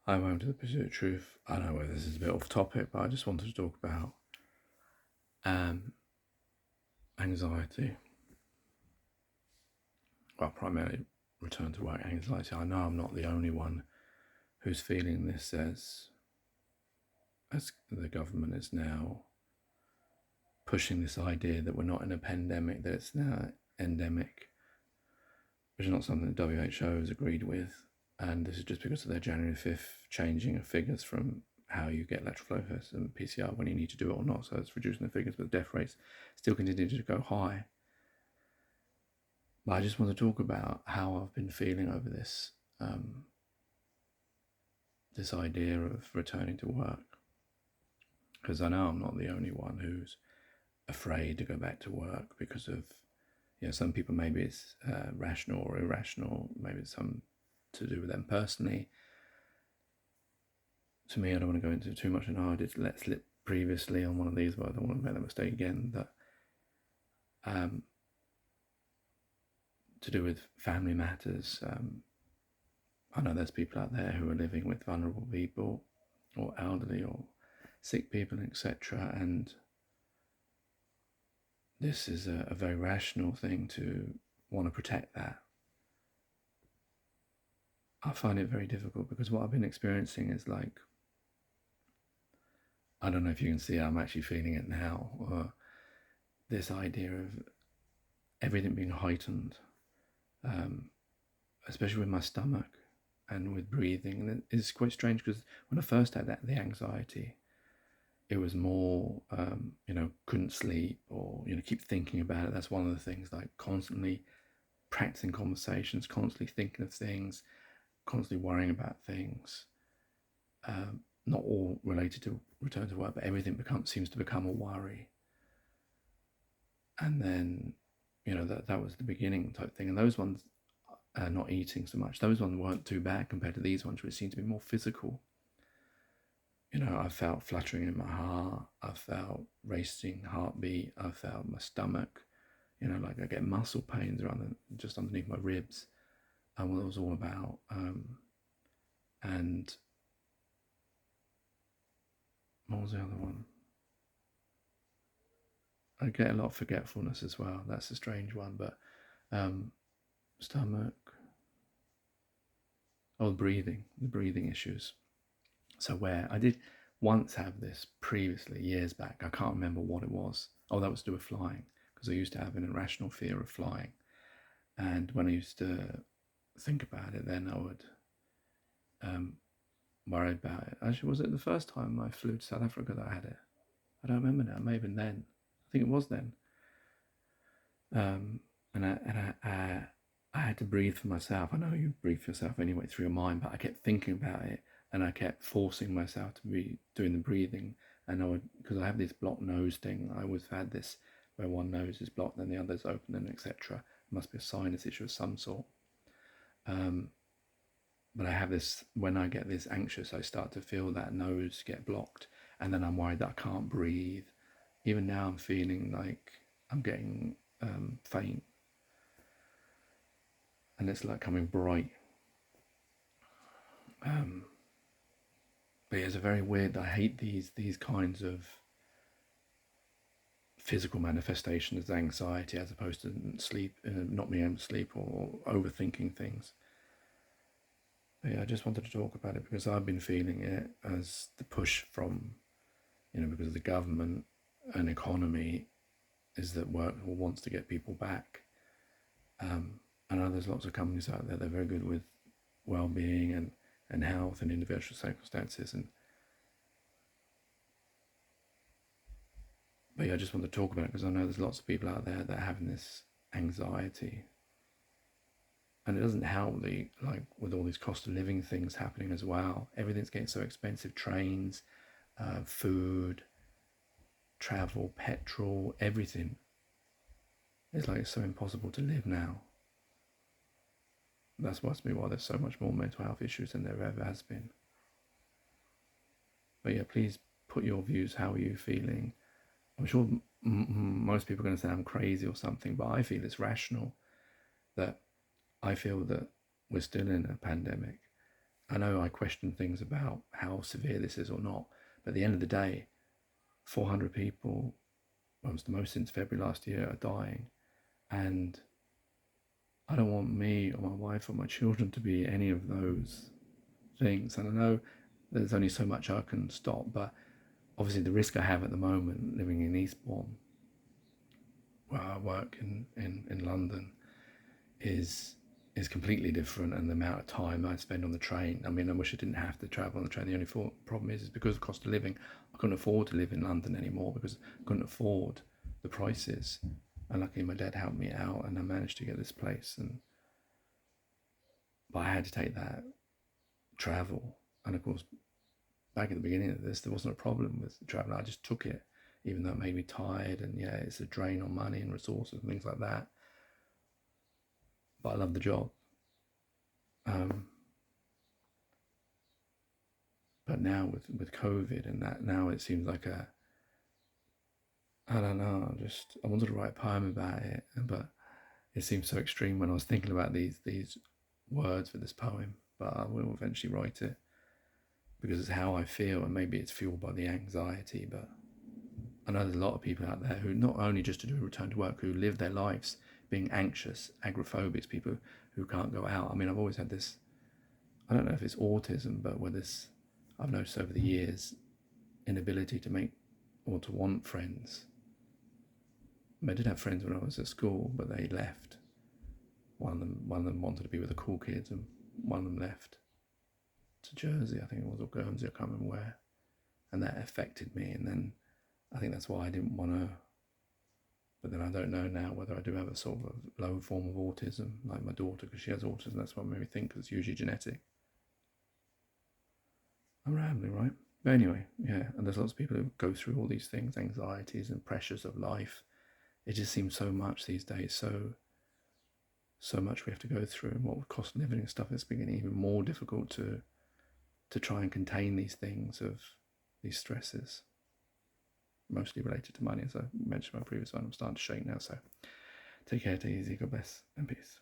Hi, welcome to the Pursuit of Truth. I know whether this is a bit off topic, but I just wanted to talk about anxiety. Well, primarily return to work anxiety. I know I'm not the only one who's feeling this as the government is now pushing this idea that we're not in a pandemic, that it's now endemic, which is not something the WHO has agreed with. And this is just because of their January 5th changing of figures from how you get lateral flow tests and PCR when you need to do it or not. So it's reducing the figures, but the death rates still continue to go high. But I just want to talk about how I've been feeling over this this idea of returning to work, because I know I'm not the only one who's afraid to go back to work because of, some people maybe it's rational or irrational, maybe it's some to do with them personally. To me, I don't want to go into too much, and I did let slip previously on one of these, but I don't want to make that mistake again. That to do with family matters. I know there's people out there who are living with vulnerable people, or elderly, or sick people, etc. And this is a very rational thing to want to protect that. I find it very difficult because what I've been experiencing is like, I don't know if you can see, I'm actually feeling it now, or this idea of everything being heightened, especially with my stomach and with breathing. And it's quite strange because when I first had the anxiety, it was more, couldn't sleep, or, keep thinking about it. That's one of the things, like constantly practicing conversations, constantly thinking of things, constantly worrying about things. Not all related to return to work, but everything seems to become a worry. And then, that was the beginning type thing. And those ones, not eating so much, those ones weren't too bad compared to these ones, which seemed to be more physical. I felt fluttering in my heart, I felt racing heartbeat, I felt my stomach, like I get muscle pains just underneath my ribs, and what it was all about. And what was the other one? I get a lot of forgetfulness as well. That's a strange one, but stomach. Oh, the breathing issues. So where I did once have this previously, years back, I can't remember what it was. Oh, that was to do with flying, because I used to have an irrational fear of flying. And when I used to think about it, then I would worry about it. Actually, was it the first time I flew to South Africa that I had it? I don't remember now. It may have been then. I think it was then. I had to breathe for myself. I know you breathe for yourself anyway through your mind, but I kept thinking about it, and I kept forcing myself to be doing the breathing. And because I have this blocked nose thing, I always had this where one nose is blocked and the other's open, and etc. It must be a sinus issue of some sort. But I have this, when I get this anxious, I start to feel that nose get blocked, and then I'm worried that I can't breathe. Even now I'm feeling like I'm getting faint, and it's like coming bright. But it's a very weird, I hate these kinds of physical manifestations of anxiety, as opposed to sleep, not being able to sleep, or overthinking things. But yeah, I just wanted to talk about it because I've been feeling it as the push from, because of the government and economy, is that work wants to get people back. I know there's lots of companies out there that are very good with well-being and health and individual circumstances. But yeah, I just want to talk about it because I know there's lots of people out there that are having this anxiety. And it doesn't help with all these cost of living things happening as well. Everything's getting so expensive: trains, food, travel, petrol, everything. It's so impossible to live now. That's must be why there's so much more mental health issues than there ever has been. But yeah, please put your views. How are you feeling? I'm sure most people are going to say I'm crazy or something, but I feel it's rational. That I feel that we're still in a pandemic, I know I question things about how severe this is or not, but at the end of the day, 400 people, well, it's the most since February last year, are dying. And I don't want me or my wife or my children to be any of those things. And I know there's only so much I can stop, but obviously the risk I have at the moment living in Eastbourne, where I work in London, is completely different, and the amount of time I spend on the train. I mean, I wish I didn't have to travel on the train. The only problem is because of cost of living, I couldn't afford to live in London anymore because I couldn't afford the prices. And luckily my dad helped me out and I managed to get this place. But I had to take that travel. And of course, back at the beginning of this, there wasn't a problem with the travel. I just took it, even though it made me tired. And yeah, it's a drain on money and resources and things like that. But I love the job. But now with COVID and that, now it seems like I don't know, I wanted to write a poem about it, but it seems so extreme when I was thinking about these words for this poem. But I will eventually write it because it's how I feel, and maybe it's fueled by the anxiety. But I know there's a lot of people out there who not only just to do a return to work, who live their lives being anxious, agoraphobics, people who can't go out. I mean, I've always had this, I don't know if it's autism, but with this, I've noticed over the years, inability to make or to want friends. I did have friends when I was at school, but they left. One of them wanted to be with the cool kids, and one of them left to Jersey, I think it was, or Guernsey, I can't remember where. And that affected me, and then I think that's why I didn't want to. But then I don't know now whether I do have a sort of a low form of autism, like my daughter, because she has autism. That's what made me think, because it's usually genetic. I'm rambling, right? But anyway, yeah, and there's lots of people who go through all these things, anxieties and pressures of life. It just seems so much these days, so much we have to go through, and what with cost of living and stuff, it's becoming even more difficult to try and contain these things, of these stresses, mostly related to money. As I mentioned in my previous one, I'm starting to shake now, so take care, take it easy, God bless, and peace.